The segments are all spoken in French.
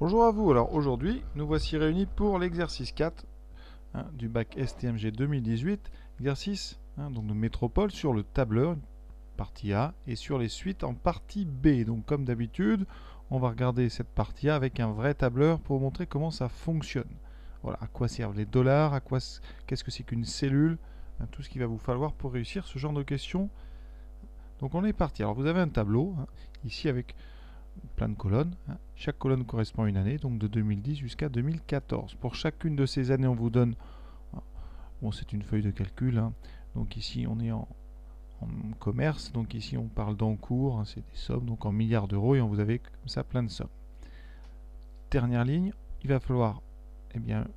Bonjour à vous, alors aujourd'hui nous voici réunis pour l'exercice 4 du bac STMG 2018, exercice donc de métropole sur le tableur, partie A, et sur les suites en partie B. Donc comme d'habitude, on va regarder cette partie A avec un vrai tableur pour vous montrer comment ça fonctionne. Voilà, à quoi servent les dollars, qu'est-ce que c'est qu'une cellule, tout ce qu'il va vous falloir pour réussir ce genre de questions. Donc on est parti, alors vous avez un tableau, ici avec plein de colonnes. Chaque colonne correspond à une année, donc de 2010 jusqu'à 2014. Pour chacune de ces années, on vous donne... Bon, c'est une feuille de calcul. Donc ici, on est en commerce. Donc ici, on parle d'encours. C'est des sommes, donc en milliards d'euros. Et vous avez comme ça plein de sommes. Dernière ligne, il va falloir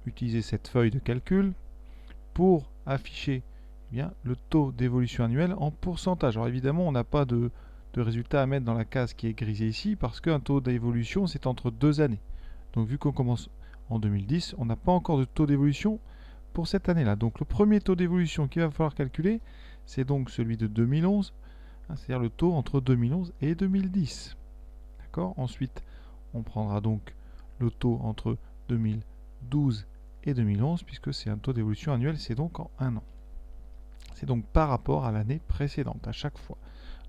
utiliser cette feuille de calcul pour afficher le taux d'évolution annuel en pourcentage. Alors évidemment, on n'a pas de résultat à mettre dans la case qui est grisée ici, parce qu'un taux d'évolution, c'est entre 2 années. Donc vu qu'on commence en 2010, on n'a pas encore de taux d'évolution pour cette année-là. Donc le premier taux d'évolution qu'il va falloir calculer, c'est donc celui de 2011, c'est-à-dire le taux entre 2011 et 2010. D'accord ? Ensuite, on prendra donc le taux entre 2012 et 2011, puisque c'est un taux d'évolution annuel, c'est donc en un an. C'est donc par rapport à l'année précédente, à chaque fois.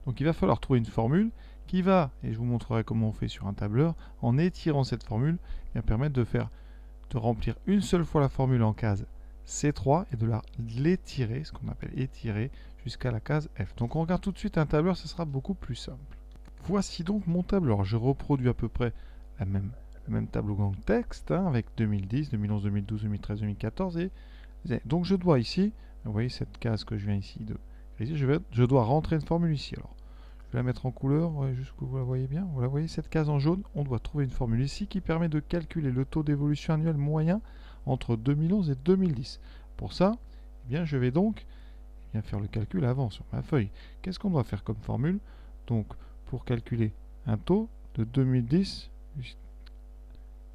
Donc il va falloir trouver une formule qui va, et je vous montrerai comment on fait sur un tableur, en étirant cette formule, permettre de remplir une seule fois la formule en case C3 et de l'étirer, ce qu'on appelle étirer, jusqu'à la case F. Donc on regarde tout de suite un tableur, ce sera beaucoup plus simple. Voici donc mon tableur. Je reproduis à peu près le même tableau en texte, avec 2010, 2011, 2012, 2013, 2014. Donc je dois ici, vous voyez cette case que je viens ici de... Je dois rentrer une formule ici. Alors, je vais la mettre en couleur, juste que vous la voyez bien. Vous la voyez, cette case en jaune. On doit trouver une formule ici qui permet de calculer le taux d'évolution annuel moyen entre 2011 et 2010. Pour ça, je vais donc faire le calcul avant sur ma feuille. Qu'est-ce qu'on doit faire comme formule? Donc, pour calculer un taux de 2010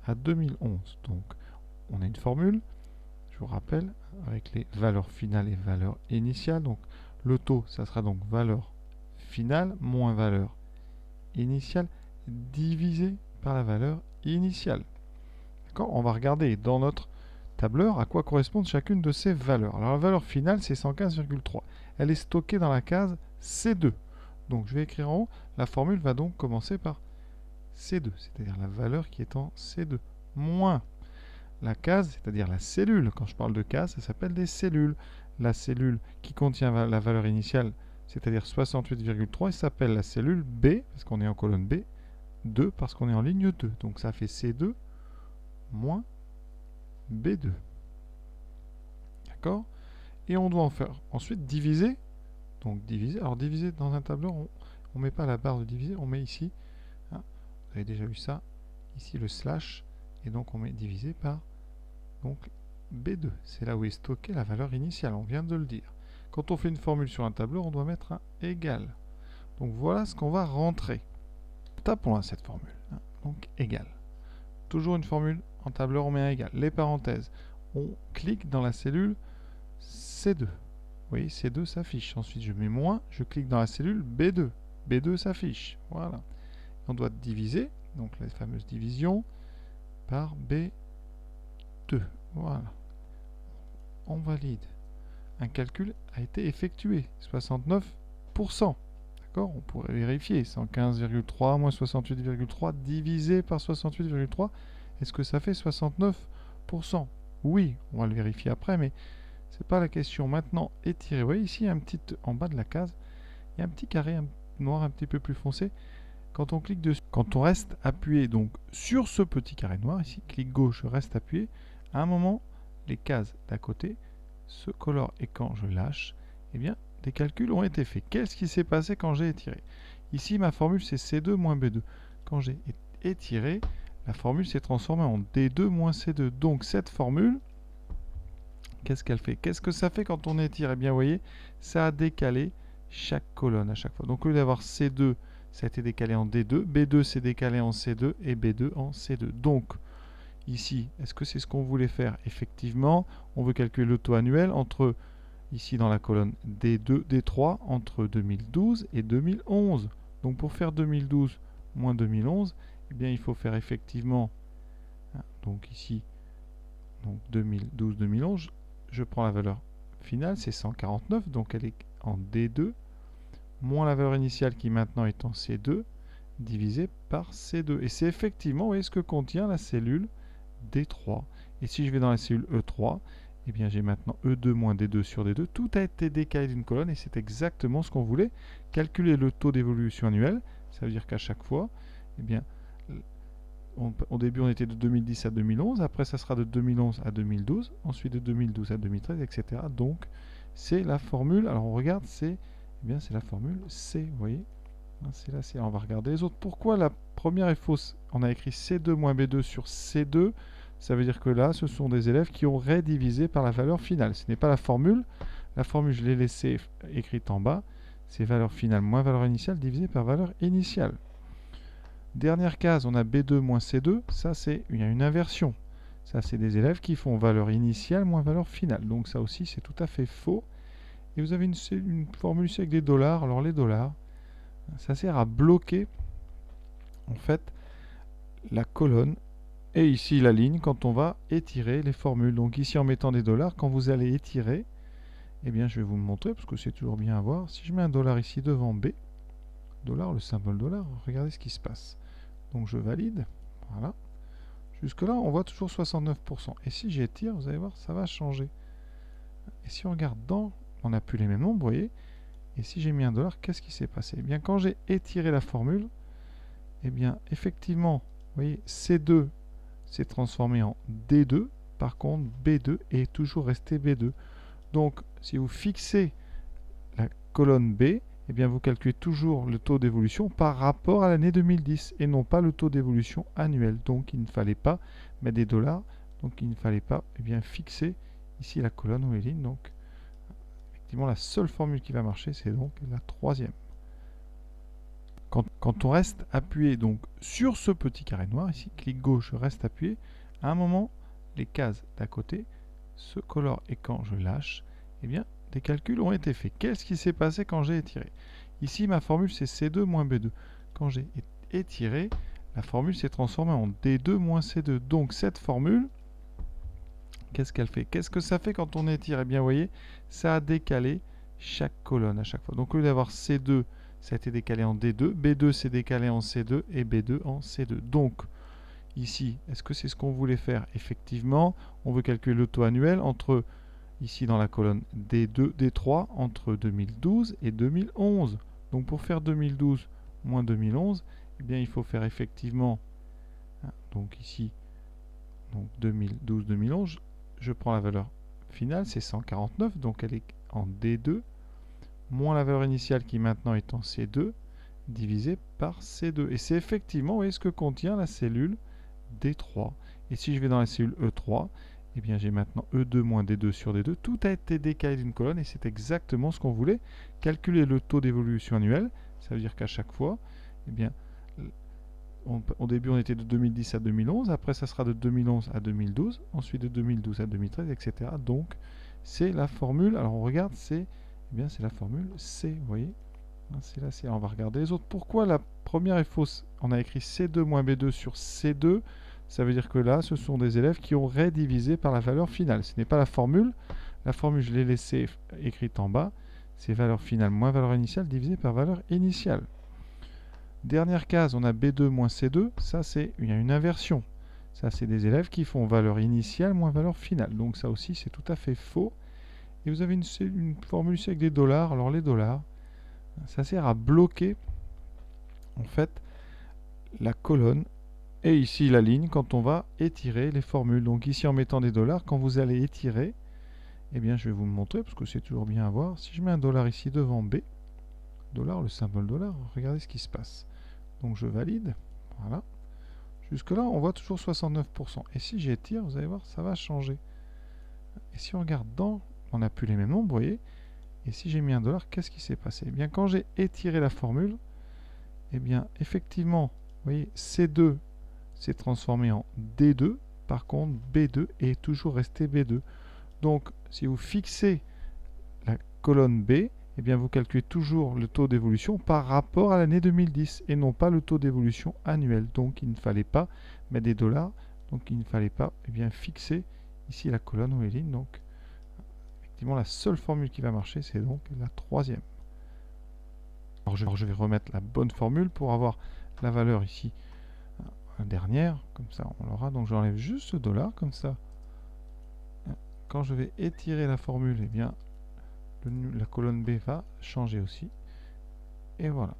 à 2011. Donc, on a une formule, je vous rappelle, avec les valeurs finales et valeurs initiales. Donc, le taux, ça sera donc valeur finale moins valeur initiale divisé par la valeur initiale. D'accord ? On va regarder dans notre tableur à quoi correspondent chacune de ces valeurs. Alors la valeur finale, c'est 115,3. Elle est stockée dans la case C2. Donc je vais écrire en haut, la formule va donc commencer par C2, c'est-à-dire la valeur qui est en C2, moins la case, c'est-à-dire la cellule. Quand je parle de case, ça s'appelle des cellules. La cellule qui contient la valeur initiale, c'est-à-dire 68,3, s'appelle la cellule B, parce qu'on est en colonne B, 2 parce qu'on est en ligne 2. Donc ça fait C2 moins B2. D'accord ? Et on doit en faire ensuite diviser. Donc diviser. Alors diviser dans un tableur, on ne met pas la barre de diviser, on met ici. Vous avez déjà vu ça. Ici le slash. Et donc on met divisé par donc B2. C'est là où est stockée la valeur initiale. On vient de le dire. Quand on fait une formule sur un tableur, on doit mettre un égal. Donc voilà ce qu'on va rentrer. Tapons à cette formule. Donc égal. Toujours une formule en tableur, on met un égal. Les parenthèses. On clique dans la cellule C2. Vous voyez, C2 s'affiche. Ensuite, je mets moins. Je clique dans la cellule B2. B2 s'affiche. Voilà. On doit diviser, donc la fameuse division, par B2. Voilà. On valide. Un calcul a été effectué. 69%. D'accord ? On pourrait vérifier. 115,3 moins 68,3 divisé par 68,3. Est-ce que ça fait 69%? Oui, on va le vérifier après, mais c'est pas la question. Maintenant, étirer. Vous voyez ici, il y a un petit, en bas de la case, il y a un petit carré noir un petit peu plus foncé. Quand on clique dessus, quand on reste appuyé donc sur ce petit carré noir ici, clic gauche, reste appuyé, à un moment, les cases d'à côté se colorent et quand je lâche, des calculs ont été faits. Qu'est-ce qui s'est passé quand j'ai étiré? Ici, ma formule, c'est C2 moins B2. Quand j'ai étiré, la formule s'est transformée en D2 moins C2. Donc, cette formule, qu'est-ce qu'elle fait? Qu'est-ce que ça fait quand on étire? Vous voyez, ça a décalé chaque colonne à chaque fois. Donc, au lieu d'avoir C2, ça a été décalé en D2. B2 s'est décalé en C2 et B2 en C2. Donc, ici, est-ce que c'est ce qu'on voulait faire? Effectivement, on veut calculer le taux annuel entre, ici dans la colonne D2, D3, entre 2012 et 2011. Donc pour faire 2012 moins 2011, il faut faire effectivement Donc ici, donc 2012-2011, je prends la valeur finale, c'est 149, donc elle est en D2, moins la valeur initiale qui maintenant est en C2, divisé par C2. Et c'est effectivement, vous voyez, ce que contient la cellule D3. Et si je vais dans la cellule E3, eh bien j'ai maintenant E2 moins D2 sur D2. Tout a été décalé d'une colonne et c'est exactement ce qu'on voulait. Calculer le taux d'évolution annuelle, ça veut dire qu'à chaque fois, eh bien, au début on était de 2010 à 2011, après ça sera de 2011 à 2012, ensuite de 2012 à 2013, etc. Donc c'est la formule, alors on regarde, c'est la formule C, vous voyez. C'est là, on va regarder les autres. Pourquoi la première est fausse? On a écrit C2 moins B2 sur C2. Ça veut dire que là, ce sont des élèves qui ont rédivisé par la valeur finale. Ce n'est pas la formule. La formule, je l'ai laissée écrite en bas. C'est valeur finale moins valeur initiale divisé par valeur initiale. Dernière case, on a B2 moins C2. Ça, il y a une inversion. Ça, c'est des élèves qui font valeur initiale moins valeur finale. Donc ça aussi, c'est tout à fait faux. Et vous avez une formule ici avec des dollars. Alors les dollars, ça sert à bloquer en fait la colonne et ici la ligne quand on va étirer les formules. Donc ici en mettant des dollars, quand vous allez étirer, eh bien je vais vous le montrer parce que c'est toujours bien à voir. Si je mets un dollar ici devant B, dollar, le symbole dollar, regardez ce qui se passe. Donc je valide, voilà. Jusque là on voit toujours 69%. Et si j'étire, vous allez voir, ça va changer. Et si on regarde dans, on n'a plus les mêmes nombres, vous voyez. Et si j'ai mis un dollar, qu'est-ce qui s'est passé? Eh bien, quand j'ai étiré la formule, eh bien, effectivement, vous voyez, C2 s'est transformé en D2. Par contre, B2 est toujours resté B2. Donc, si vous fixez la colonne B, eh bien, vous calculez toujours le taux d'évolution par rapport à l'année 2010 et non pas le taux d'évolution annuel. Donc, il ne fallait pas mettre des dollars. Donc, il ne fallait pas fixer ici la colonne ou les lignes. Donc, la seule formule qui va marcher, c'est donc la troisième. Quand on reste appuyé donc sur ce petit carré noir, ici, clic gauche, je reste appuyé, à un moment, les cases d'à côté se colorent et quand je lâche, eh bien, des calculs ont été faits. Qu'est-ce qui s'est passé quand j'ai étiré? Ici, ma formule, c'est C2 moins B2. Quand j'ai étiré, la formule s'est transformée en D2 moins C2. Donc, cette formule, qu'est-ce qu'elle fait? Qu'est-ce que ça fait quand on étire? Eh bien, vous voyez, ça a décalé chaque colonne à chaque fois. Donc, au lieu d'avoir C2, ça a été décalé en D2. B2 s'est décalé en C2 et B2 en C2. Donc, ici, est-ce que c'est ce qu'on voulait faire? Effectivement, on veut calculer le taux annuel entre, ici dans la colonne D2, D3, entre 2012 et 2011. Donc, pour faire 2012 moins 2011, eh bien, il faut faire effectivement, donc ici, donc 2012-2011, je prends la valeur finale, c'est 149, donc elle est en D2, moins la valeur initiale qui maintenant est en C2, divisé par C2. Et c'est effectivement, vous voyez, ce que contient la cellule D3. Et si je vais dans la cellule E3, eh bien j'ai maintenant E2 moins D2 sur D2. Tout a été décalé d'une colonne et c'est exactement ce qu'on voulait. Calculer le taux d'évolution annuelle, ça veut dire qu'à chaque fois, eh bien, au début on était de 2010 à 2011, après ça sera de 2011 à 2012, ensuite de 2012 à 2013, etc. Donc c'est la formule, alors on regarde, c'est la formule C, vous voyez. C'est là, on va regarder les autres. Pourquoi la première est fausse? On a écrit C2 moins B2 sur C2. Ça veut dire que là, ce sont des élèves qui ont rédivisé par la valeur finale. Ce n'est pas la formule. La formule, je l'ai laissée écrite en bas. C'est valeur finale moins valeur initiale divisé par valeur initiale. Dernière case, on a B2 moins C2. Ça, il y a une inversion. Ça, c'est des élèves qui font valeur initiale moins valeur finale. Donc ça aussi, c'est tout à fait faux. Et vous avez une formule ici avec des dollars. Alors les dollars, ça sert à bloquer en fait la colonne et ici la ligne quand on va étirer les formules. Donc ici en mettant des dollars, quand vous allez étirer, eh bien je vais vous le montrer parce que c'est toujours bien à voir. Si je mets un dollar ici devant B, dollar, le symbole dollar, regardez ce qui se passe. Donc je valide, voilà. Jusque là on voit toujours 69%. Et si j'étire, vous allez voir, ça va changer. Et si on regarde dans, on n'a plus les mêmes nombres, vous voyez. Et si j'ai mis un dollar, qu'est-ce qui s'est passé? Eh bien, quand j'ai étiré la formule, eh bien, effectivement, vous voyez, C2 s'est transformé en D2. Par contre, B2 est toujours resté B2. Donc, si vous fixez la colonne B, eh bien, vous calculez toujours le taux d'évolution par rapport à l'année 2010 et non pas le taux d'évolution annuel. Donc, il ne fallait pas mettre des dollars. Donc il ne fallait pas fixer ici la colonne ou les lignes. Donc effectivement la seule formule qui va marcher, c'est donc la troisième. Alors je vais remettre la bonne formule pour avoir la valeur ici dernière, comme ça on l'aura. Donc j'enlève juste ce dollar comme ça. Quand je vais étirer la formule, la colonne B va changer aussi. Et voilà.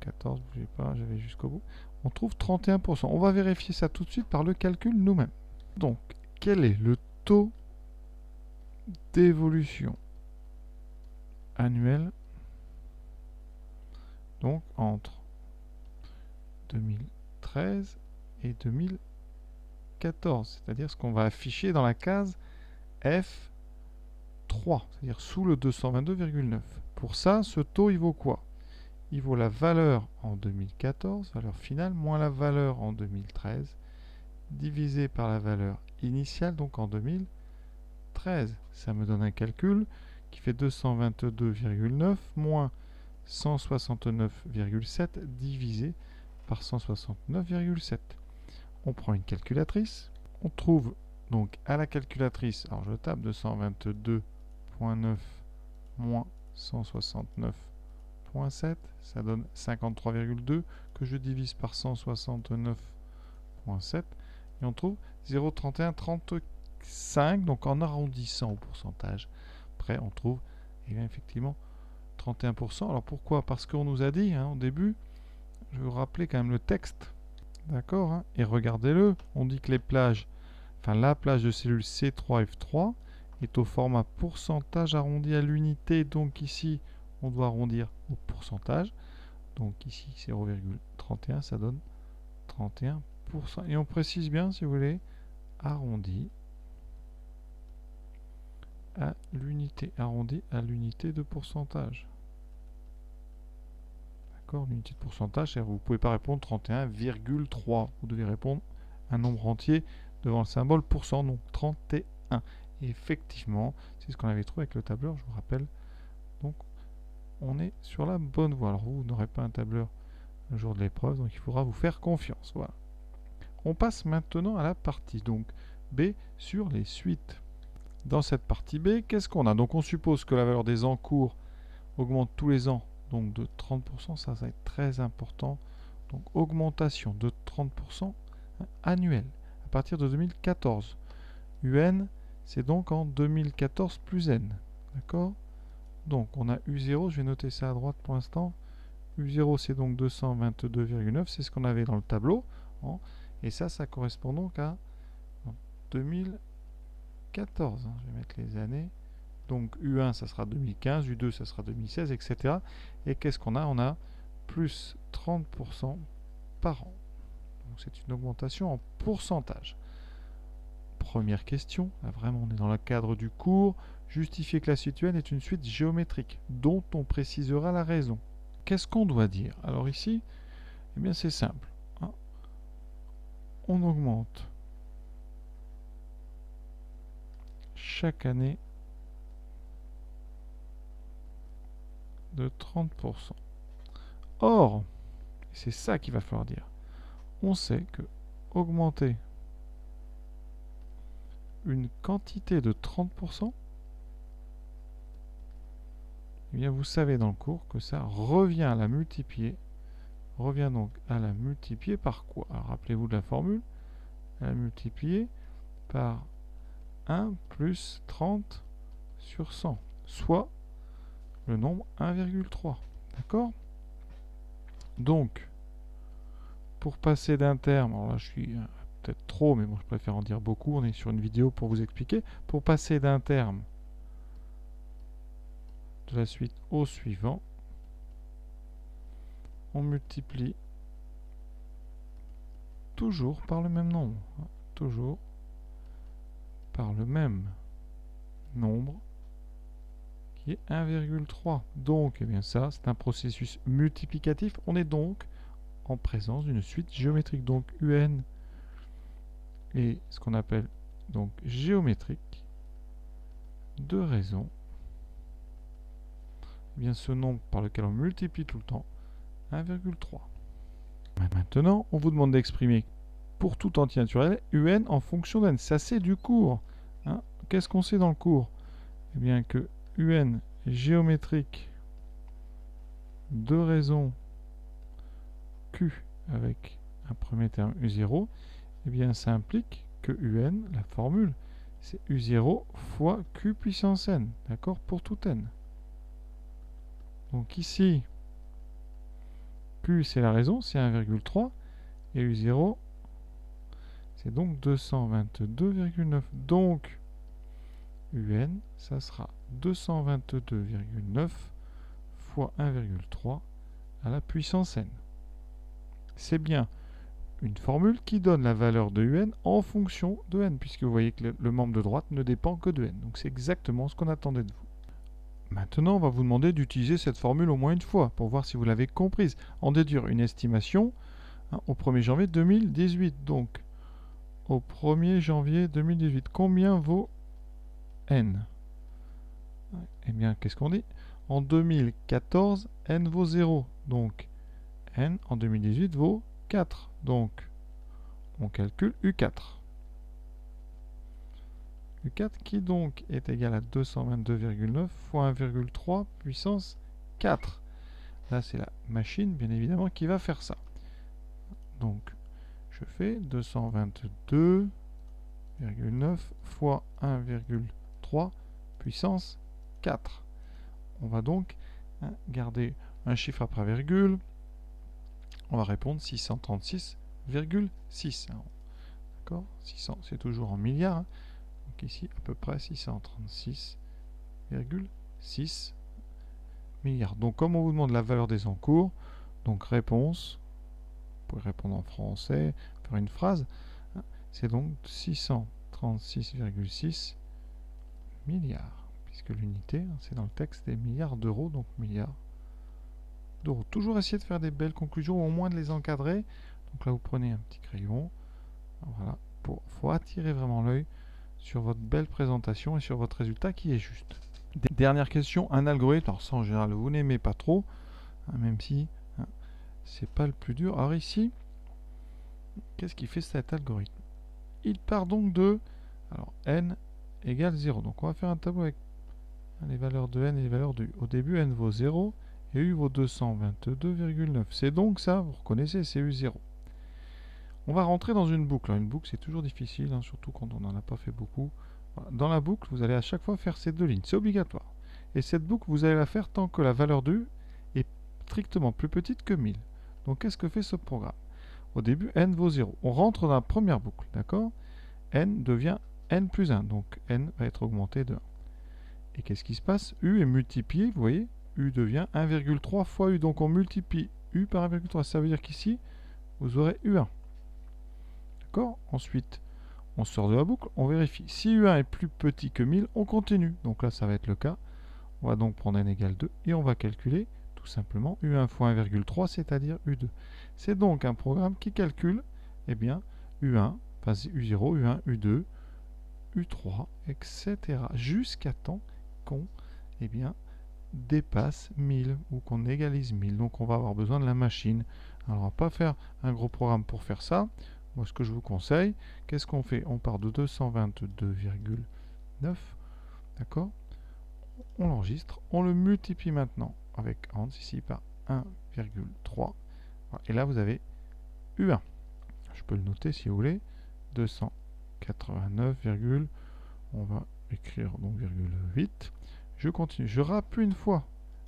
14, bougez pas, je vais jusqu'au bout. On trouve 31%. On va vérifier ça tout de suite par le calcul nous-mêmes. Donc, quel est le taux d'évolution annuel donc entre 2013 et 2014, c'est-à-dire ce qu'on va afficher dans la case F3, c'est-à-dire sous le 222,9. Pour ça, ce taux, il vaut quoi? Il vaut la valeur en 2014, valeur finale, moins la valeur en 2013, divisé par la valeur initiale, donc en 2013. Ça me donne un calcul qui fait 222,9 moins 169,7 divisé par 169,7. On prend une calculatrice. On trouve donc à la calculatrice, alors je tape 222,9 moins 169,7, ça donne 53,2 que je divise par 169,7 et on trouve 0,3135, donc en arrondissant au pourcentage près, on trouve effectivement 31%. Alors pourquoi? Parce qu'on nous a dit au début, je vais vous rappeler quand même le texte, d'accord, et regardez-le, on dit que les plages, la plage de cellules C3F3 est au format pourcentage arrondi à l'unité, donc ici on doit arrondir au pourcentage, donc ici 0,31, ça donne 31%, et on précise bien, si vous voulez, arrondi à l'unité de pourcentage. D'accord, l'unité de pourcentage, vous ne pouvez pas répondre 31,3, vous devez répondre un nombre entier devant le symbole pourcent, donc 31. Et effectivement, c'est ce qu'on avait trouvé avec le tableur, je vous rappelle. Donc, on est sur la bonne voie. Alors, vous n'aurez pas un tableur le jour de l'épreuve, donc il faudra vous faire confiance. Voilà. On passe maintenant à la partie donc B sur les suites. Dans cette partie B, qu'est-ce qu'on a? Donc, on suppose que la valeur des encours augmente tous les ans, donc de 30%, ça va être très important. Donc, augmentation de 30% annuelle à partir de 2014. UN, c'est donc en 2014 plus N. D'accord? Donc, on a U0, je vais noter ça à droite pour l'instant. U0, c'est donc 222,9, c'est ce qu'on avait dans le tableau. Et ça correspond donc à 2014. Je vais mettre les années. Donc, U1, ça sera 2015, U2, ça sera 2016, etc. Et qu'est-ce qu'on a? On a plus 30% par an. Donc, c'est une augmentation en pourcentage. Première question, là vraiment on est dans le cadre du cours, justifier que la suite UN est une suite géométrique, dont on précisera la raison. Qu'est-ce qu'on doit dire? Alors ici, eh bien c'est simple. On augmente chaque année de 30%. Or, c'est ça qu'il va falloir dire. On sait que augmenter une quantité de 30%, eh bien vous savez dans le cours que ça revient à la multiplier. Revient donc à la multiplier par quoi? Alors rappelez-vous de la formule. À la multiplier par 1 plus 30 sur 100, soit le nombre 1,3. D'accord? Donc, pour passer d'un terme, alors là je suis peut-être trop, mais moi je préfère en dire beaucoup, on est sur une vidéo pour vous expliquer. Pour passer d'un terme de la suite au suivant, on multiplie toujours par le même nombre. Toujours par le même nombre qui est 1,3. Donc, eh bien ça, c'est un processus multiplicatif. On est donc en présence d'une suite géométrique. Donc, UN est ce qu'on appelle donc géométrique de raison. Eh bien, ce nombre par lequel on multiplie tout le temps, 1,3. Maintenant, on vous demande d'exprimer pour tout entier naturel, un en fonction de n. Ça, c'est du cours. Hein. Qu'est-ce qu'on sait dans le cours? Eh bien que un géométrique de raison q avec un premier terme u0, eh bien ça implique que un, la formule, c'est u0 fois q puissance n, d'accord, pour tout n. Donc ici, q c'est la raison, c'est 1,3, et u0, c'est donc 222,9. Donc, un, ça sera 222,9 fois 1,3 à la puissance n. C'est bien une formule qui donne la valeur de un en fonction de n, puisque vous voyez que le membre de droite ne dépend que de n. Donc c'est exactement ce qu'on attendait de vous. Maintenant, on va vous demander d'utiliser cette formule au moins une fois, pour voir si vous l'avez comprise. En déduire une estimation au 1er janvier 2018. Donc, au 1er janvier 2018, combien vaut n? Eh bien, qu'est-ce qu'on dit? En 2014, n vaut 0. Donc, n en 2018 vaut 4. Donc, on calcule U4. U4 qui donc est égal à 222,9 fois 1,3 puissance 4. Là, c'est la machine, bien évidemment, qui va faire ça. Donc, je fais 222,9 fois 1,3 puissance 4. On va donc garder un chiffre après virgule. On va répondre 636,6. D'accord, 600, c'est toujours en milliards. Donc ici, à peu près 636,6 milliards. Donc, comme on vous demande la valeur des encours, donc réponse, vous pouvez répondre en français, faire une phrase, c'est donc 636,6 milliards, puisque l'unité, c'est dans le texte des milliards d'euros, donc milliards d'euros. Toujours essayer de faire des belles conclusions, ou au moins de les encadrer. Donc là, vous prenez un petit crayon. Voilà, faut attirer vraiment l'œil sur votre belle présentation et sur votre résultat qui est juste. Dernière question, un algorithme. Alors ça, en général, vous n'aimez pas trop, même si c'est pas le plus dur. Alors ici, qu'est-ce qui fait cet algorithme? Il part donc de, alors n égale 0. Donc on va faire un tableau avec les valeurs de n et les valeurs de u. Au début, n vaut 0 et u vaut 222,9. C'est donc ça, vous reconnaissez, c'est u0. On va rentrer dans une boucle. Alors, une boucle, c'est toujours difficile, surtout quand on n'en a pas fait beaucoup. Voilà. Dans la boucle, vous allez à chaque fois faire ces deux lignes. C'est obligatoire. Et cette boucle, vous allez la faire tant que la valeur de u est strictement plus petite que 1000. Donc, qu'est-ce que fait ce programme? Au début, n vaut 0. On rentre dans la première boucle, d'accord? N devient n plus 1. Donc, n va être augmenté de 1. Et qu'est-ce qui se passe? U est multiplié, vous voyez? U devient 1,3 fois u. Donc, on multiplie u par 1,3. Ça veut dire qu'ici, vous aurez u1. D'accord? Ensuite, on sort de la boucle, on vérifie. Si U1 est plus petit que 1000, on continue. Donc là, ça va être le cas. On va donc prendre n égale 2 et on va calculer tout simplement U1 fois 1,3, c'est-à-dire U2. C'est donc un programme qui calcule eh bien, U1, enfin U0, U1, U2, U3, etc. jusqu'à temps qu'on eh bien, dépasse 1000 ou qu'on égalise 1000. Donc on va avoir besoin de la machine. Alors on ne va pas faire un gros programme pour faire ça. Moi, ce que je vous conseille, qu'est-ce qu'on fait? On part de 222,9, d'accord? On l'enregistre, on le multiplie maintenant avec AND ici par 1,3. Voilà. Et là, vous avez U1. Je peux le noter si vous voulez. 289, on va écrire donc 8. Je continue. Je rappuie une fois.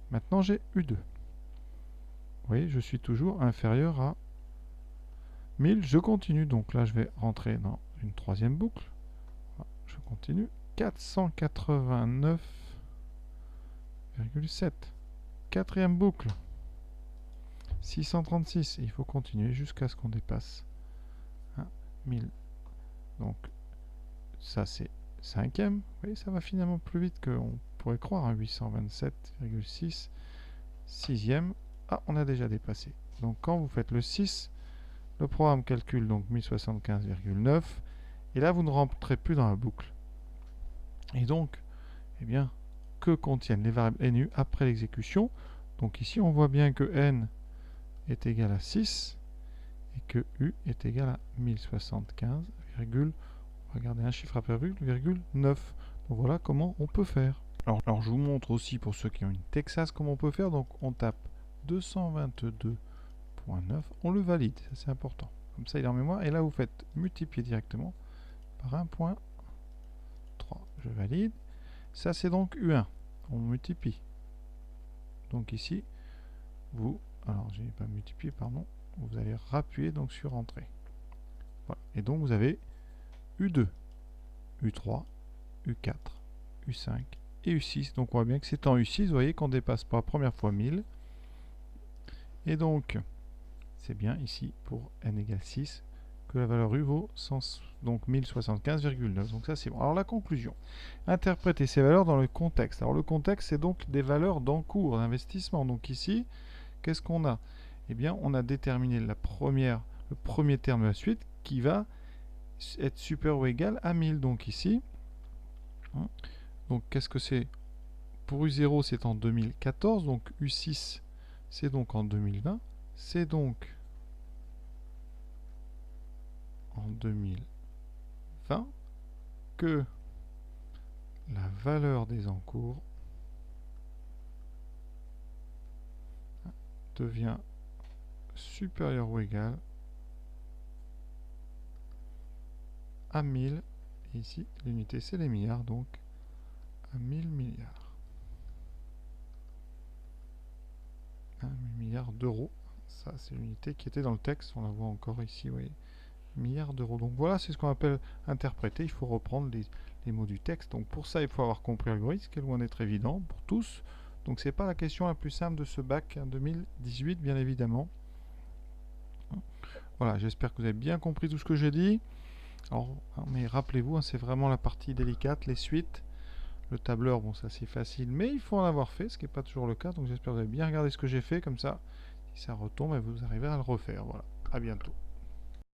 Maintenant, j'ai U2. Vous voyez, je suis toujours inférieur à 1000, je continue, donc là je vais rentrer dans une troisième boucle, je continue, 489,7, quatrième boucle, 636, il faut continuer jusqu'à ce qu'on dépasse 1000, donc ça c'est cinquième, vous voyez ça va finalement plus vite qu'on pourrait croire, 827,6, sixième, on a déjà dépassé, donc quand vous faites le 6, le programme calcule donc 1075,9 et là vous ne rentrez plus dans la boucle. Et donc, eh bien, que contiennent les variables n et u après l'exécution? Donc ici on voit bien que n est égal à 6 et que U est égal à 1075, on va garder un chiffre après virgule 9. Donc voilà comment on peut faire. Alors je vous montre aussi pour ceux qui ont une Texas comment on peut faire. Donc on tape 222.9, on le valide, ça c'est important. Comme ça il est en mémoire et là vous faites multiplier directement par 1.3. Je valide. Ça c'est donc U1. On multiplie. Donc ici, alors j'ai pas multiplié, pardon, vous allez rappuyer donc sur entrée. Voilà. Et donc vous avez U2, U3, U4, U5 et U6. Donc on voit bien que c'est en U6, vous voyez qu'on ne dépasse pas la première fois 1000. Et donc, c'est bien ici pour n égale 6 que la valeur U vaut donc 1075,9. Donc ça c'est bon. Alors la conclusion, interpréter ces valeurs dans le contexte. Alors le contexte c'est donc des valeurs d'encours d'investissement. Donc ici, qu'est-ce qu'on a? Eh bien on a déterminé le premier terme de la suite qui va être supérieur ou égal à 1000. Donc ici, donc qu'est-ce que c'est? Pour U0 c'est en 2014, donc U6 c'est donc en 2020, c'est donc en 2020 que la valeur des encours devient supérieure ou égale à 1000, et ici l'unité c'est les milliards, donc à 1000 milliards. 1 milliard d'euros, ça c'est l'unité qui était dans le texte, on la voit encore ici, vous voyez, milliards d'euros. Donc voilà, c'est ce qu'on appelle interpréter, il faut reprendre les mots du texte. Donc pour ça, il faut avoir compris l'algorithme, qui est loin d'être évident pour tous. Donc c'est pas la question la plus simple de ce bac 2018, bien évidemment. Voilà, j'espère que vous avez bien compris tout ce que j'ai dit. Alors, mais rappelez-vous, c'est vraiment la partie délicate, les suites. Le tableur, bon ça c'est facile, mais il faut en avoir fait, ce qui n'est pas toujours le cas. Donc j'espère que vous avez bien regardé ce que j'ai fait, comme ça, si ça retombe, vous arrivez à le refaire. Voilà, à bientôt.